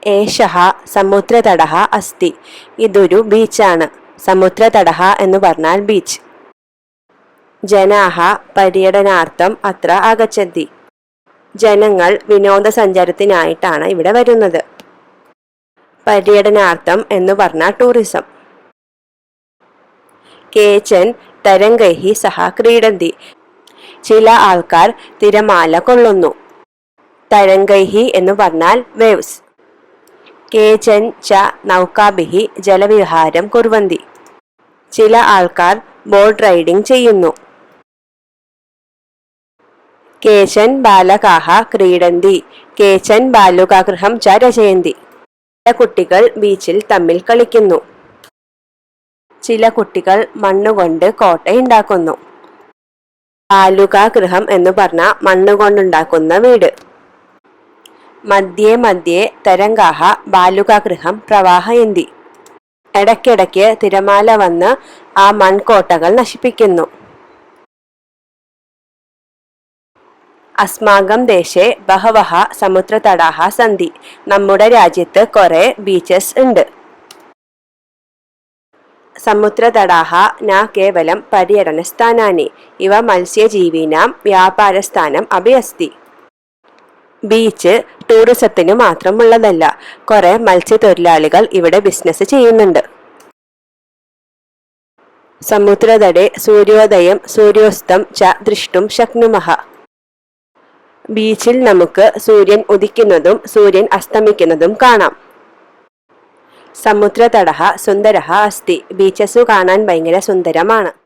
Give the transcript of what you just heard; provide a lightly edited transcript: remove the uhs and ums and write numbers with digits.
ഏഷഃ സമുദ്രതടഃ അസ്തി. ഇതൊരു ബീച്ചാണ്. സമുദ്രതടഃ എന്ന് പറഞ്ഞാൽ ബീച്ച്. ജനാഃ പര്യടനാർത്ഥം അത്ര ആഗച്ഛന്തി. ജനങ്ങൾ വിനോദസഞ്ചാരത്തിനായിട്ടാണ് ഇവിടെ വരുന്നത്. പര്യടനാർത്ഥം എന്ന് പറഞ്ഞാൽ ടൂറിസം. കേചൻ തരംഗൈഃ സഹ ക്രീഡന്തി. ചില ആൾക്കാർ തിരമാല കൊള്ളുന്നു. തരംഗൈഃ എന്ന് പറഞ്ഞാൽ വേവ്സ്. കേചൻ ച നൗകാഭിഃ ജലവിഹാരം കുർവന്തി. ചില ആൾക്കാർ ബോട്ട് റൈഡിംഗ് ചെയ്യുന്നു. കേചൻ ബാലകാഃ ക്രീഡന്തി. കേചൻ ബാലുകാഗൃഹം ച രചയന്തി. ചില കുട്ടികൾ ബീച്ചിൽ തമ്മിൽ കളിക്കുന്നു. ചില കുട്ടികൾ മണ്ണുകൊണ്ട് കോട്ടയുണ്ടാക്കുന്നു. ബാലുകാഗൃഹം എന്ന് പറഞ്ഞാൽ മണ്ണുകൊണ്ടുണ്ടാക്കുന്ന വീട്. മധ്യേ മധ്യേ തരംഗാഃ ബാലുകാഗൃഹം പ്രവാഹയന്തി. ഇടയ്ക്കിടയ്ക്ക് തിരമാല വന്ന് ആ മൺകോട്ടകൾ നശിപ്പിക്കുന്നു. അസ്മാകം ദേശേ ബഹവഃ സമുദ്രതടാഃ സന്തി. നമ്മുടെ രാജ്യത്ത് കുറെ ബീച്ചസ് ഉണ്ട്. സമുദ്രതടാഃ ന കേവലം പര്യടനസ്ഥാനാനി. ഇവ മത്സ്യജീവീനാം വ്യാപാരസ്ഥാനം അപി അസ്തി. ബീച്ച് ടൂറിസത്തിന് മാത്രമുള്ളതല്ല. കുറെ മത്സ്യത്തൊഴിലാളികൾ ഇവിടെ ബിസിനസ് ചെയ്യുന്നുണ്ട്. സമുദ്രതടേ സൂര്യോദയം സൂര്യോസ്തം ച ദ്രഷ്ടും ശക്നുമഃ. ബീച്ചിൽ നമുക്ക് സൂര്യൻ ഉദിക്കുന്നതും സൂര്യൻ അസ്തമിക്കുന്നതും കാണാം. സമുദ്രതടഃ സുന്ദരഃ അസ്തി. ബീച്ചസ് കാണാൻ ഭയങ്കര സുന്ദരമാണ്.